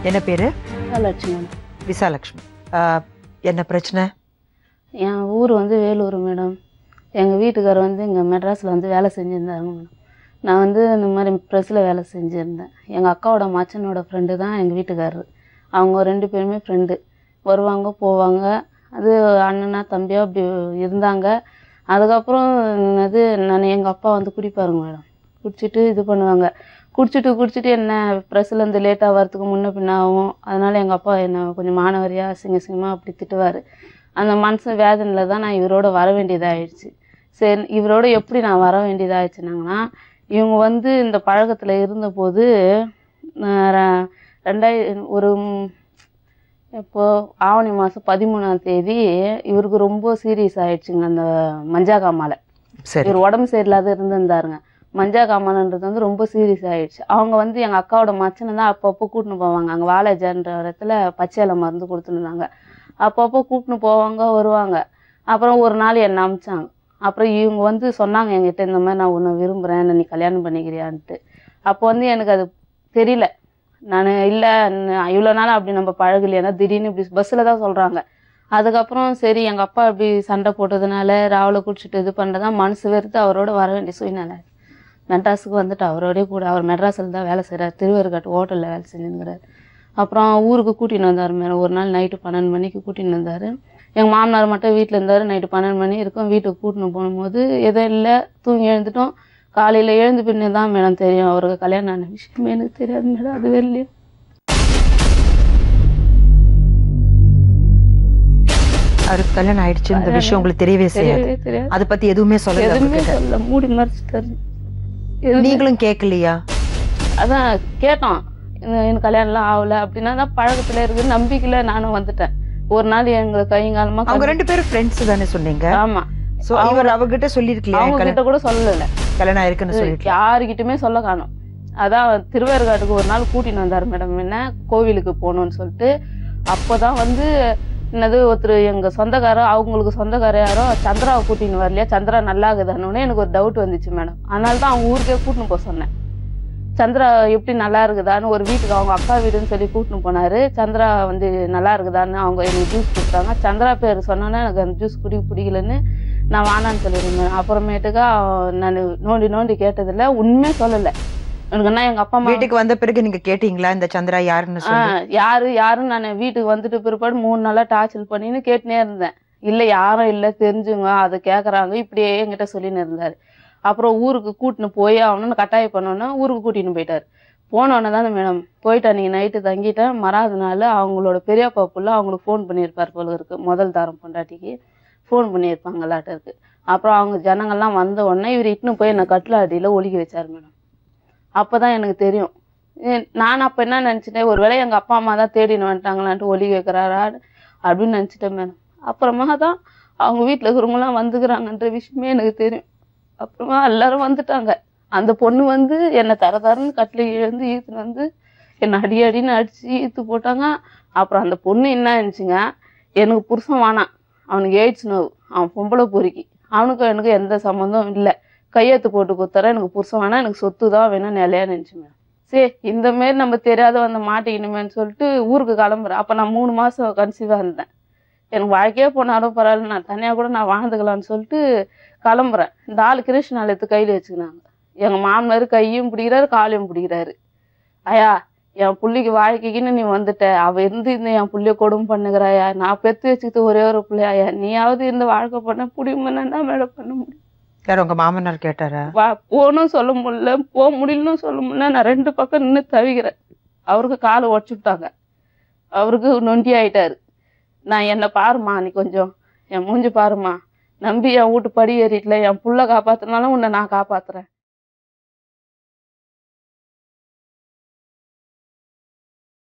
என்ன பேரு? விசாலட்சுமி. விசாலட்சுமி. என்ன பிரச்சனை? என் ஊர் வந்து வேலூர் மேடம். எங்கள் வீட்டுக்காரர் வந்து இங்கே மெட்ராஸில் வந்து வேலை செஞ்சுருந்தாங்க மேடம். நான் வந்து இந்த மாதிரி ப்ரெஸ்ஸில் வேலை செஞ்சுருந்தேன். எங்கள் அக்காவோட மச்சனோட ஃப்ரெண்டு தான் எங்கள் வீட்டுக்காரரு. அவங்க 2 பேருமே ஃப்ரெண்டு. வருவாங்க போவாங்க. அது அண்ணனா தம்பியாக அப்படி இருந்தாங்க. அதுக்கப்புறம் எங்கள் அப்பா வந்து குடிப்பாருங்க மேடம். குடிச்சிட்டு இது பண்ணுவாங்க. குடிச்சிட்டு என்ன ப்ரெஸ்ஸில் லேட்டாக வரத்துக்கு முன்ன பின்ன ஆகும். அதனால் எங்கள் அப்பா என்னை கொஞ்சம் மானவரியாக அசிங்கமாக அப்படி திட்டுவார். அந்த மனசு வேதனையில் தான் நான் இவரோட வர வேண்டியதாகிடுச்சு. சரி, இவரோட எப்படி நான் வர வேண்டியதாகிடுச்சுனாங்கன்னா, இவங்க வந்து இந்த பழக்கத்தில் இருந்தபோது இப்போது ஆவணி மாதம் 13ஆம் தேதி இவருக்கு ரொம்ப சீரியஸ் ஆகிடுச்சுங்க. அந்த மஞ்சாகாமாலை. இவர் உடம்பு சரியில்லாத இருந்திருந்தாருங்க. மஞ்சாகாமாலன்றது வந்து ரொம்ப சீரியஸ் ஆகிடுச்சு. அவங்க வந்து எங்கள் அக்காவோட மச்சனை தான் அப்பப்போ கூட்டின்னு போவாங்க. அங்கே வாழைஜான்ற இடத்துல பச்சையில மருந்து கொடுத்துருந்தாங்க. அப்பப்போ கூட்டின்னு போவாங்க வருவாங்க. அப்புறம் ஒரு நாள் என்னை அமிச்சாங்க. அப்புறம் இவங்க வந்து சொன்னாங்க என்கிட்ட, இந்த மாதிரி நான் உன்னை விரும்புகிறேன், நீ கல்யாணம் பண்ணிக்கிறியான்ட்டு. அப்போ வந்து எனக்கு அது தெரியல. நான் இல்லை இவ்வளோ நாள் அப்படி நம்ம பழகலையானா திடீர்னு இப்படி பஸ்ஸில் தான் சொல்கிறாங்க. அதுக்கப்புறம் சரி, எங்கள் அப்பா இப்படி சண்டை போட்டதுனால ராவில் குடிச்சிட்டு இது பண்ணுறதான் மனசு வெறுத்து அவரோட வர வேண்டிய சூழ்நிலை. மெட்ராஸுக்கு வந்துட்டு அவரோடய கூட அவர் மெட்ராஸில் தான் வேலை செய்கிறார். திருவேற்காட்டு ஹோட்டலில் வேலை செஞ்சுங்கிறார். அப்புறம் ஊருக்கு கூட்டின்னு வந்தார் மேடம். ஒரு நாள் நைட்டு 12 மணிக்கு கூட்டின்னு வந்தார். எங்கள் மாமனார் மட்டும் வீட்டில் இருந்தார். நைட்டு 12 மணி இருக்கும். வீட்டுக்கு கூட்டின்னு போகும்போது எதுவும் இல்லை, தூங்கி எழுந்துட்டோம். காலையில் எழுந்து பின்னே தான் மேடம் தெரியும் அவருக்கு கல்யாணம் ஆன விஷயமே. எனக்கு தெரியாது மேடம். அது வெளியே அவருக்கு கல்யாணம் ஆயிடுச்சு இந்த விஷயம் உங்களுக்கு தெரியவே தெரியாது. அதை பத்தி எதுவுமே சொல்ல மூடி மறைச்சிட்டாரு. நீங்களும் கேட்கலையா? அதான் கேட்டோம், எனக்கு கல்யாணம்லாம் ஆகலை அப்படின்னா தான் பழக்கத்தில் இருக்கு நம்பிக்கையில் நானும் வந்துட்டேன். ஒரு நாள் எங்க கைங்காலமா அவங்க 2 பேரும் ஃப்ரெண்ட்ஸ் தானே சொன்னீங்க? ஆமா. சோ இவர் அவகிட்ட சொல்லிருக்கலையா? அவங்க கிட்ட கூட சொல்லல, கல்யாணம் ஆயிருக்குன்னு சொல்லிட்டு யாருக்கிட்டுமே சொல்ல காணோம். அதான் திருவேற்காட்டுக்கு ஒரு நாள் கூட்டின்னு வந்தாரு மேடம். என்ன கோவிலுக்கு போகணும்னு சொல்லிட்டு. அப்போதான் வந்து என்னது ஒருத்தர் எங்க சொந்தக்காரர், அவங்களுக்கு சொந்தக்கார யாரோ சந்திராவை கூட்டின்னு வரலையா, சந்திரா நல்லா இருக்குதான்னு எனக்கு ஒரு டவுட் வந்துச்சு மேடம். அதனால தான் அவங்க ஊருக்கே கூட்டின்னு போக சொன்னேன். சந்திரா எப்படி நல்லா இருக்குதான்னு ஒரு வீட்டுக்கு அவங்க அக்கா வீடுன்னு சொல்லி கூட்டின்னு போனாரு. சந்திரா வந்து நல்லா இருக்குதான்னு அவங்க எனக்கு ஜூஸ் கொடுத்தாங்க. சந்திரா பேர் சொன்னோன்னே எனக்கு அந்த ஜூஸ் பிடிக்கலன்னு நான் வானான்னு சொல்லியிருந்தேன். அப்புறமேட்டுக்கா நான் நோண்டி கேட்டதில்ல, உண்மையே சொல்லலை. எனக்குன்னா எங்கள் அப்பா அம்மா வீட்டுக்கு வந்த பிறகு நீங்க கேட்டீங்களா இந்த சந்திரா யாருன்னு? யாருன்னு நான் வீட்டுக்கு வந்துட்டு பிற்பாடு 3 நாளாக டார்ச்சல் பண்ணின்னு கேட்டுனே இருந்தேன். இல்லை யாரும் இல்லை, தெரிஞ்சுங்க அதை கேட்குறாங்க இப்படியே என்கிட்ட சொல்லின்னு இருந்தார். அப்புறம் ஊருக்கு கூட்டின்னு போய் ஆகணும்னு கட்டாயம் பண்ணோன்னா ஊருக்கு கூட்டின்னு போயிட்டார். போனோடனே தான் மேடம் போயிட்டு அன்றைக்கி நைட்டு தங்கிட்டேன். மறாத நாள் அவங்களோட பெரியப்பா புள்ள அவங்களுக்கு ஃபோன் பண்ணியிருப்பார் போல இருக்குது. முதல் தாரம் பொண்டாட்டிக்கு ஃபோன் பண்ணியிருப்பாங்களாட்ட இருக்குது. அப்புறம் அவங்க ஜனங்கள்லாம் வந்த உடனே இவர் இட்டுன்னு போய் என்னை கட்டில் அடியில் ஒலிக்க வச்சார் மேடம். அப்போ தான் எனக்கு தெரியும். நான் அப்போ என்ன நினச்சிட்டேன், ஒரு வேளை எங்கள் அப்பா அம்மா தான் தேடின்னு வந்துட்டாங்களான்ட்டு ஒலிக்க வைக்கிறாரா அப்படின்னு நினச்சிட்டேன் மேடம். அப்புறமா தான் அவங்க வீட்டில் இருக்கிறவங்களாம் வந்துக்கிறாங்கன்ற விஷயமே எனக்கு தெரியும். அப்புறமா எல்லாரும் வந்துட்டாங்க. அந்த பொண்ணு வந்து என்னை தரன்னு கட்டில் இழுந்து ஈத்துன்னு வந்து என்னை அடின்னு அடித்து ஈத்து போட்டாங்க. அப்புறம் அந்த பொண்ணு என்ன இருந்துச்சுங்க, எனக்கு புருஷன் வேணாம், அவனுக்கு எய்ட்ஸ் நோவு, அவன் பொம்பளை பொறுக்கி, அவனுக்கும் எனக்கு எந்த சம்மந்தம் இல்லை, கையெழுத்து போட்டு கொடுத்தார, எனக்கு புருஷன் வேணாம், எனக்கு சொத்து தான் வேணும் நிலையா நினச்சிமே. சரி, இந்தமாரி நம்ம தெரியாத வந்து மாட்டிக்கணுமேன்னு சொல்லிட்டு ஊருக்கு கிளம்புறேன். அப்போ நான் 3 மாதம் கன்சீவாக இருந்தேன். எனக்கு வாழ்க்கையே போனாலும் பரவாயில்ல, நான் தனியாக கூட நான் வாழ்ந்துக்கலான்னு சொல்லிட்டு கிளம்புறேன். இந்த ஆள் கிருஷ்ணால் எடுத்து கையில் வச்சுக்கினாங்க. எங்கள் மாமனார் கையும் பிடிக்கிறாரு காலையும் பிடிக்கிறாரு. ஐயா, என் பிள்ளைக்கு வாழ்க்கைக்குன்னு நீ வந்துட்ட, அவள் இருந்து இந்த என் பிள்ளைய கொடுமை பண்ணுகிறாயா, நான் பெற்று வச்சுக்கிட்டு ஒரே ஒரு பிள்ளையா, நீயாவது இந்த வாழ்க்கை பண்ண முடியுமான்னு தான் மேடம் பண்ண முடியும். யார் உங்க மாமனார் கேட்டாரா? போகணும் சொல்ல முடியல, போக முடியலன்னு சொல்ல முடியல. நான் 2 பக்கம் நின்று தவிக்கிறேன். அவருக்கு காலை உடச்சுட்டாங்க, அவருக்கு நொண்டி ஆயிட்டாரு. நான் என்னை பாருமா, நீ கொஞ்சம் என் மூஞ்சி பாருமா, நம்பி என் வீட்டு படி ஏறிட்டல, என் புள்ள காப்பாற்றினாலும் உன்னை நான் காப்பாற்றுறேன்.